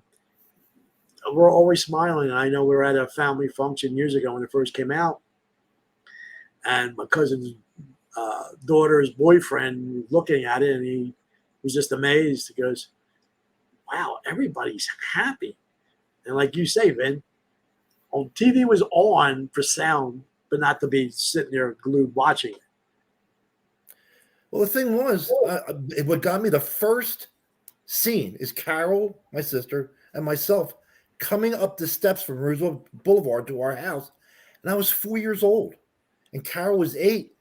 we're always smiling. And I know we were at a family function years ago when it first came out, and my cousin's daughter's boyfriend was looking at it, and he was just amazed. He goes, wow, everybody's happy. And like you say, Vin, TV was on for sound, but not to be sitting there glued watching it.
Well, the thing was, what got me the first scene is Carol, my sister, and myself coming up the steps from Roosevelt Boulevard to our house. And I was 4 years old, and Carol was 8.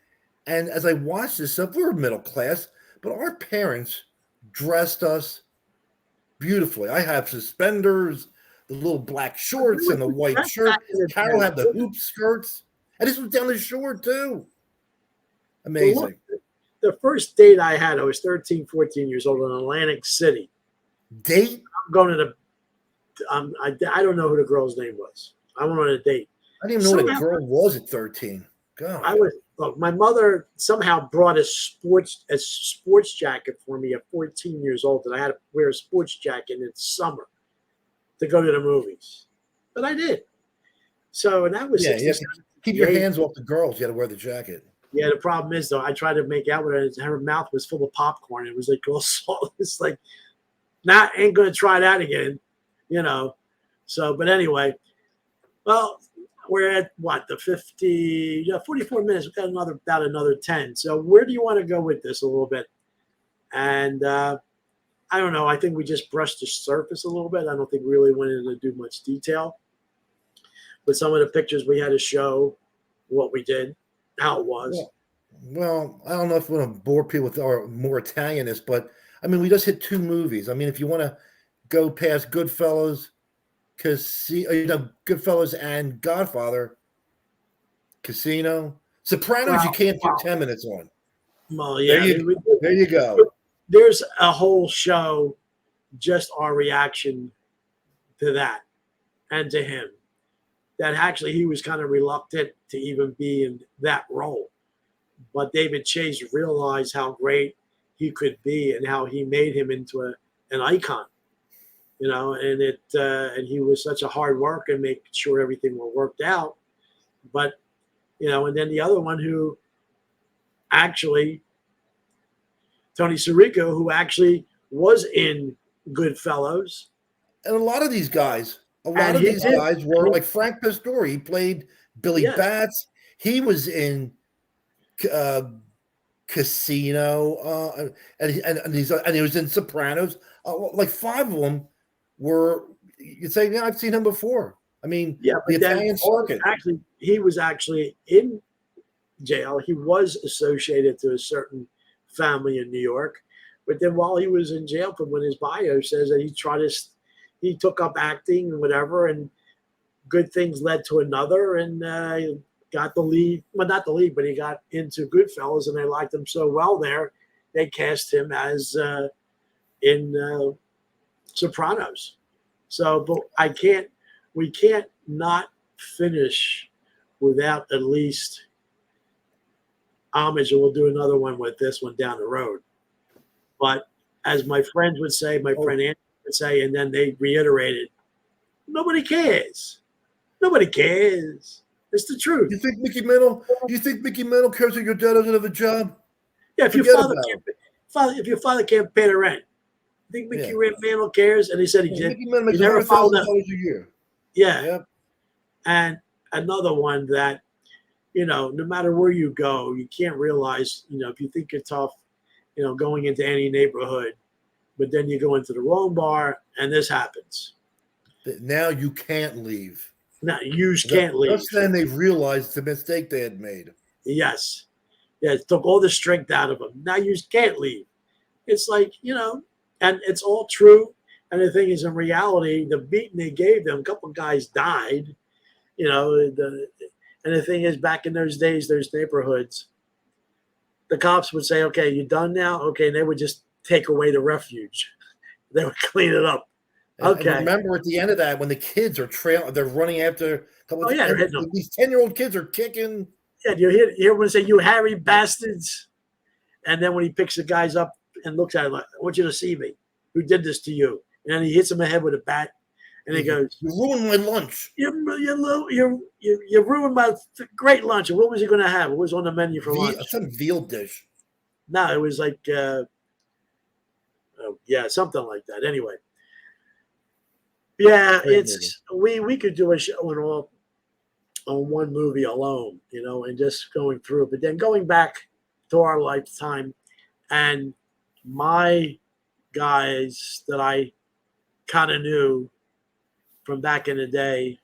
And as I watched this stuff, we were middle class, but our parents dressed us beautifully. I have suspenders, the little black shorts, and the white shirt. Carol had the hoop skirts. And this was down the shore, too. Amazing.
The first date I had, I was 13, 14 years old in Atlantic City.
Date?
I'm going to I don't know who the girl's name was. I went on a date.
I didn't even know what a girl was at 13. God.
My mother somehow brought a sports jacket for me at 14 years old, and I had to wear a sports jacket in the summer to go to the movies. But I did. So, and that was
keep your hands off the girls. You had to wear the jacket.
Yeah, the problem is, though, I tried to make out with her, and her mouth was full of popcorn. It was like all salt. It's like, ain't going to try that again, So, but anyway, well, we're at the 44 minutes. We've got about another 10. So where do you want to go with this a little bit? And I don't know. I think we just brushed the surface a little bit. I don't think we really went into do much detail. But some of the pictures we had to show what we did, how it was.
Well, I don't know if we want to bore people with our more Italianness, but I mean, we just hit 2 movies. I mean, if you want to go past Goodfellas, Goodfellas and Godfather, Casino, Sopranos, you can't do 10 minutes on.
Well, yeah,
there you go.
There's a whole show, just our reaction to that and to him. That actually he was kind of reluctant to even be in that role. But David Chase realized how great he could be and how he made him into an icon. And he was such a hard worker and making sure everything was worked out. But, and then the other one who actually, Tony Sirico, who actually was in Goodfellas.
And a lot of these guys were like Frank Pastore. He played Billy Batts. He was in Casino, and he was in Sopranos. like 5 of them were. You'd say, yeah, I've seen him before. I mean,
Yeah,
the
but then
Italian circuit.
actually, he was actually in jail. He was associated to a certain family in New York, but then while he was in jail, from when his bio says that he took up acting and whatever, and good things led to another, and got the lead. Well, not the lead, but he got into Goodfellas, and they liked him so well there, they cast him as in Sopranos. So, but we can't not finish without at least homage, and we'll do another one with this one down the road. But as my friends would say, my friend Andy would say, and then they reiterated, nobody cares. Nobody cares. It's the truth.
You think Mickey Mantle? You think Mickey Mantle cares that your dad doesn't have a job?
Yeah, if your
Forget
father
about
can't, if your father can't pay the rent, I think Mickey Mantle cares. And he said he did.
Mickey Mantle makes
He never followed that.
$100,000 a year.
Yeah.
Yep.
And another one that, no matter where you go, you can't realize, if you think you're tough, going into any neighborhood, but then you go into the wrong bar and this happens.
Now you can't leave.
Now you can't leave.
Just then they realized the mistake they had made.
Yes. Yeah, it took all the strength out of them. Now you can't leave. It's like, and it's all true. And the thing is, in reality, the beating they gave them, a couple of guys died, and the thing is, back in those days, those neighborhoods, the cops would say, okay, you done now? Okay. And they would just take away the refuge. They would clean it up. Okay.
And remember at the end of that, when the kids are they're running after a couple of
they're hitting them.
These 10-year-old kids are kicking.
Yeah, you hear when they say, you Harry bastards. And then when he picks the guys up and looks at him, like, I want you to see me. Who did this to you? And then he hits him in the head with a bat. And he goes,
you ruined my lunch.
You ruined my great lunch. And what was he going to have? What was on the menu for lunch?
Some veal dish.
No, it was like, something like that. Anyway. Yeah, we could do a show on one movie alone, and just going through it. But then going back to our lifetime, and my guys that I kind of knew from back in the day,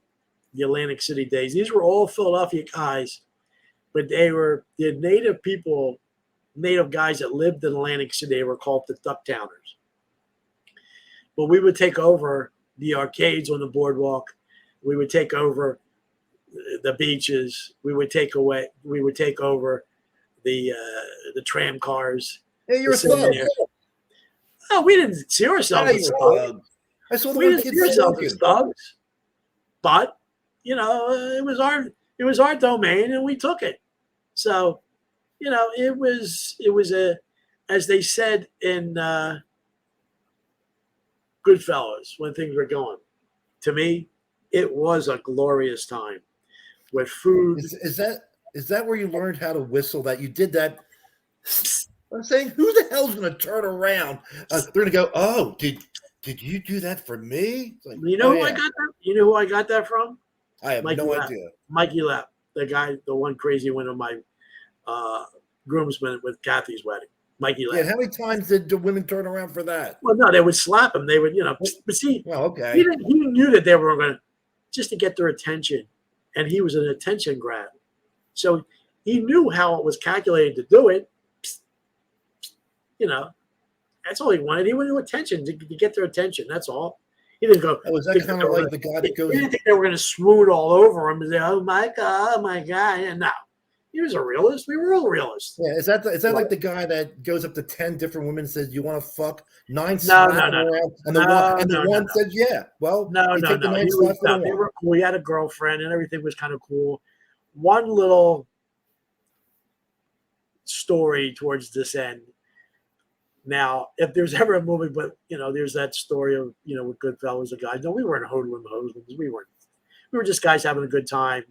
the Atlantic City days. These were all Philadelphia guys, but they were the native guys that lived in Atlantic City. They were called the Ducktowners. But we would take over the arcades on the boardwalk. We would take over the beaches. We would take over the tram cars.
Hey, you're a thug.
No, we didn't see ourselves as thugs.
I saw the
We
one
didn't
kid
see ourselves as
smoking.
thugs. But it was our domain, and we took it. So, it was as they said in Goodfellas, when things were going. To me, it was a glorious time with food.
Is that where you learned how to whistle? That you did that? I'm saying, who the hell's going to turn around? They're going to go, oh, did you do that for me? Like,
You know who I got that? You know who I got that from?
I have
Mikey
no
Lapp.
idea.
Mikey Lapp, the one crazy one of my groomsmen with Kathy's wedding. Mikey Lapp.
Yeah, how many times did the women turn around for that?
Well, no, they would slap him. They would, but see,
Well, okay.
he knew that they were going to, just to get their attention. And he was an attention grab. So he knew how it was calculated to do it. That's all he wanted. He wanted attention, to get their attention. That's all. He didn't go.
Was that kind of like the guy that goes?
He didn't think they were going to swoon all over him and say, oh my God. And no, he was a realist. We were all realists.
Yeah, is that like the guy that goes up to 10 different women and says, "You want to fuck?" 9
No,
slap
no,
them
no.
around, and the one says, "Yeah." Well,
No.
you take the 9
He
slaps
was,
and
they
one.
were cool. He had a girlfriend and everything was kind of cool. One little story towards this end. Now, if there's ever a movie, but there's that story of with Goodfellas, the guys. No, we weren't hoodlums. We weren't. We were just guys having a good time,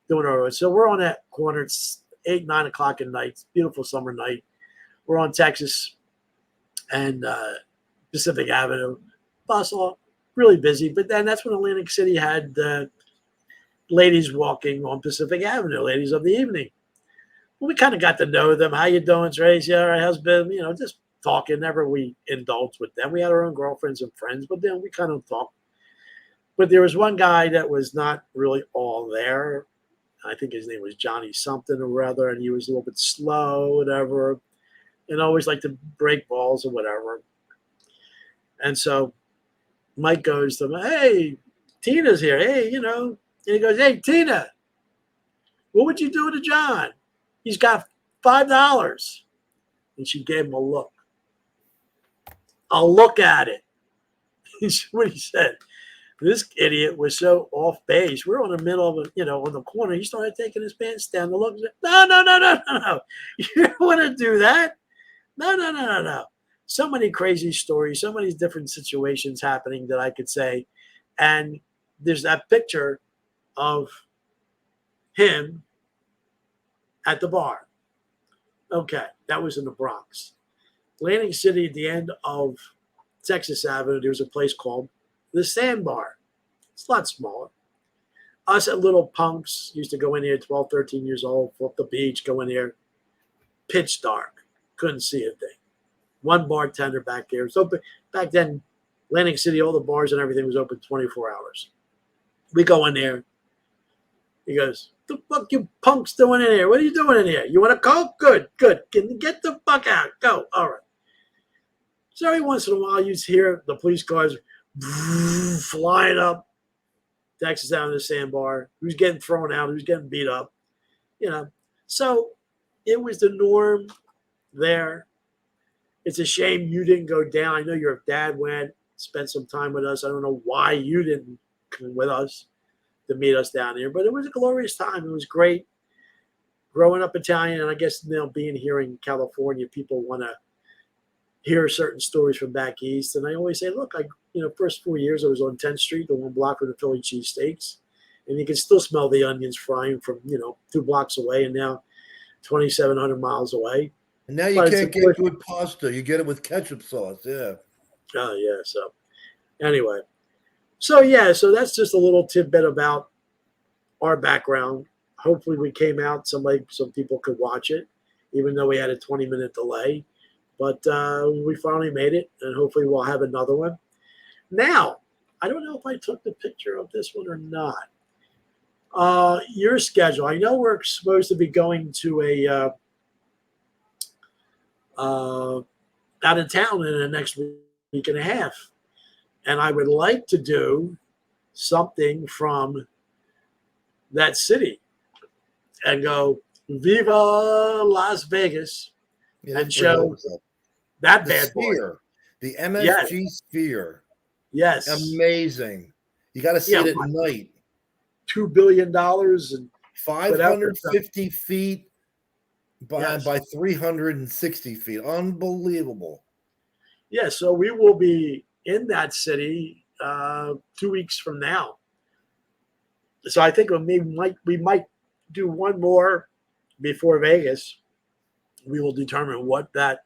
doing our own. So we're on that corner. It's 8, 9 o'clock at night. It's a beautiful summer night. We're on Texas and Pacific Avenue. Bustle, really busy. But then that's when Atlantic City had ladies walking on Pacific Avenue, ladies of the evening. Well, we kind of got to know them. How you doing, Tracy? All right, how's been? Just talking. Never we indulged with them. We had our own girlfriends and friends, but then we kind of talked. But there was one guy that was not really all there. I think his name was Johnny something or other, and he was a little bit slow, whatever, and always liked to break balls or whatever. And so Mike goes to him, hey, Tina's here. Hey, and he goes, hey, Tina, what would you do to John? He's got $5. And she gave him a look. I'll look at it. What he said. This idiot was so off base. We're on the middle of on the corner. He started taking his pants down to look. No. You don't want to do that. No. So many crazy stories, so many different situations happening that I could say. And there's that picture of him at the bar. Okay, that was in the Bronx. Atlantic City, at the end of Texas Avenue, there was a place called the Sandbar. It's a lot smaller. Us at little punks used to go in here, 12, 13 years old, flip the beach, go in there. Pitch dark. Couldn't see a thing. One bartender back there. So back then, Atlantic City, all the bars and everything was open 24 hours. We go in there. He goes, the fuck you punks doing in here? What are you doing in here? You want a Coke? Good. Get the fuck out. Go. All right. So every once in a while, you hear the police cars flying up Texas Avenue Sandbar. Who's getting thrown out? Who's getting beat up? So it was the norm there. It's a shame you didn't go down. I know your dad went, spent some time with us. I don't know why you didn't come with us to meet us down here, but it was a glorious time. It was great. Growing up Italian, and I guess now being here in California, people want to hear certain stories from back east. And I always say, look, first 4 years I was on 10th Street, the one block with the Philly cheesesteaks, and you can still smell the onions frying from 2 blocks away, and now 2,700 miles away.
And now you can't get good pasta. You get it with ketchup sauce. Yeah.
Oh, yeah. So anyway. So that's just a little tidbit about our background. Hopefully we came out, some people could watch it, even though we had a 20-minute delay. But we finally made it, and hopefully we'll have another one. Now, I don't know if I took the picture of this one or not. Your schedule. I know we're supposed to be going to a out of town in the next week and a half. And I would like to do something from that city and go Viva Las Vegas and show that bad boy.
The MSG Sphere.
Yes.
Amazing. You got to see it at night.
$2 billion and
550 feet by 360 feet. Unbelievable.
Yeah, so we will be in that city 2 weeks from now. So I think we might do one more before Vegas. We will determine what that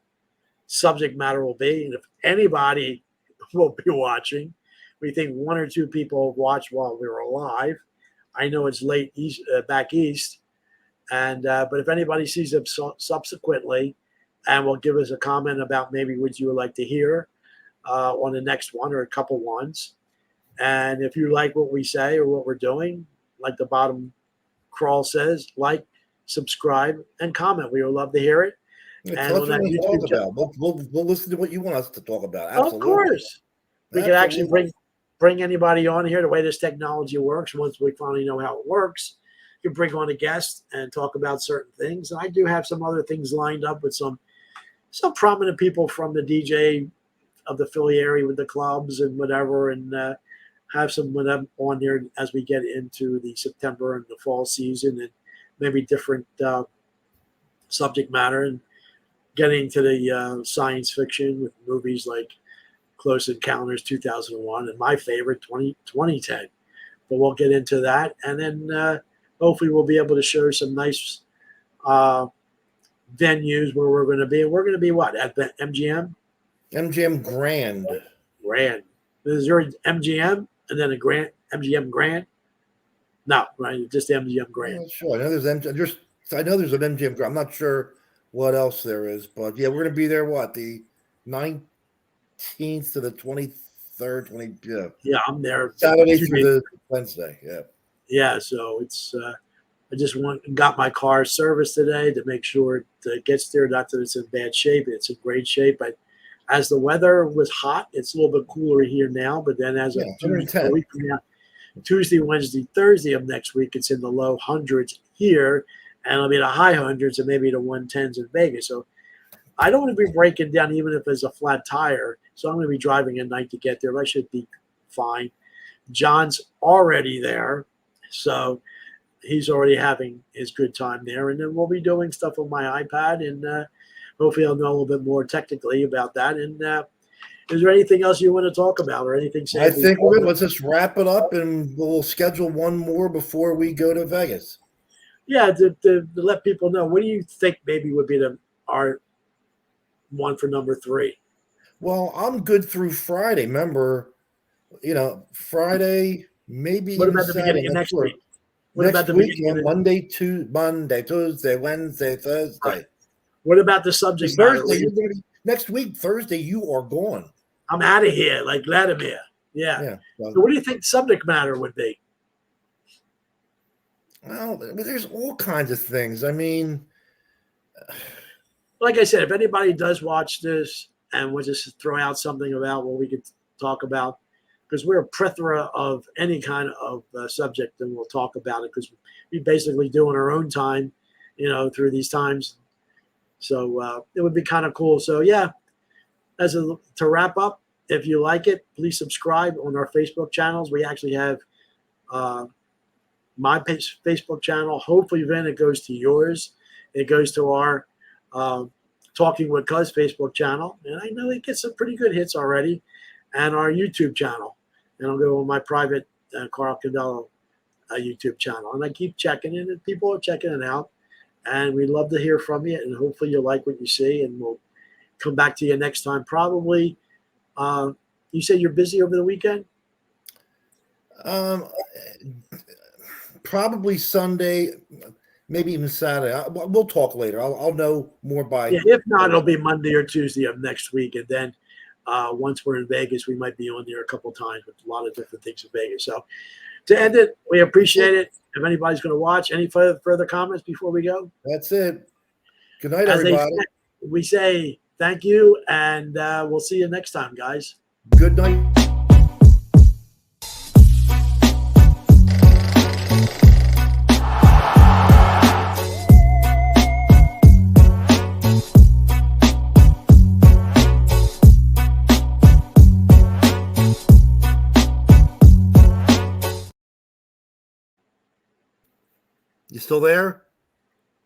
subject matter will be. And if anybody will be watching, we think 1 or 2 people watched while we were alive. I know it's late back east. And but if anybody sees it subsequently and will give us a comment about maybe what you would like to hear on the next one or a couple ones. And if you like what we say or what we're doing, like the bottom crawl says, like, subscribe, and comment. We would love to hear it.
Yeah, and on that YouTube channel, we'll listen to what you want us to talk about. Absolutely.
Of course. We can actually bring anybody on here the way this technology works. Once we finally know how it works, you can bring on a guest and talk about certain things. And I do have some other things lined up with some prominent people from the DJ of the Philly area with the clubs and whatever, and have some of them on there as we get into the September and the fall season, and maybe different subject matter, and getting to the science fiction with movies like Close Encounters 2001 and my favorite 2010. But we'll get into that, and then hopefully we'll be able to show some nice venues where we're going to be. And we're going to be what, at the MGM?
MGM Grand.
Grand. Is there an MGM and then a Grand MGM Grand? No, right? Just the MGM Grand.
Yeah, sure. I know there's an MGM Grand. I'm not sure what else there is, but yeah, we're going to be there. What, the 19th to the 23rd, 20. Yeah,
Yeah, I'm there.
Saturday
2
through
days.
the Wednesday. Yeah.
Yeah, so it's I just got my car serviced today to make sure it gets there. Not that it's in bad shape; it's in great shape. But as the weather was hot, it's a little bit cooler here now. But then as of
Yeah,
Tuesday,
110.
a week from now, Tuesday, Wednesday, Thursday of next week, it's in the low hundreds here, and it'll be the high hundreds and maybe the 110s in Vegas. So I don't want to be breaking down even if it's a flat tire. So I'm going to be driving at night to get there. But I should be fine. John's already there, so he's already having his good time there. And then we'll be doing stuff on my iPad, and hopefully I'll know a little bit more technically about that. And is there anything else you want to talk about or anything?
I think we're good. Let's just wrap it up, and we'll schedule one more before we go to Vegas.
Yeah, to let people know, what do you think maybe would be our one for number 3?
Well, I'm good through Friday. Remember, Friday, maybe
What
even
about the
Saturday.
beginning of
Not
next
sure.
week? What about
Next
the
week,
beginning of
Monday, Tuesday, Wednesday, Thursday.
Right. What about the subject matter?
Thursday, you're gonna be, next week, Thursday, you are gone.
I'm out of here, like Vladimir. Yeah.
Yeah.
So what do you think subject matter would be?
Well, there's all kinds of things. I mean,
Like I said, if anybody does watch this and we'll just throw out something about what we could talk about, because we're a plethora of any kind of subject, and we'll talk about it because we basically do in our own time, through these times. So it would be kind of cool. So yeah, to wrap up, if you like it, please subscribe on our Facebook channels. We actually have my Facebook channel. Hopefully, then it goes to yours. It goes to our Talking with Cuz Facebook channel, and I know it gets some pretty good hits already, and our YouTube channel. And I'll go on my private Carl Candello YouTube channel, and I keep checking it, and people are checking it out, and we'd love to hear from you, and hopefully you like what you see, and we'll come back to you next time. Probably, you say you're busy over the weekend?
Probably Sunday, maybe even Saturday. We'll talk later. I'll know more by.
Yeah, if not, it'll be Monday or Tuesday of next week, and then once we're in Vegas, we might be on there a couple times with a lot of different things in Vegas. So to end it, we appreciate it. If anybody's going to watch, any further comments before we go?
That's it. Good night,
As
everybody.
we say thank you, and we'll see you next time, guys.
Good night. You still there?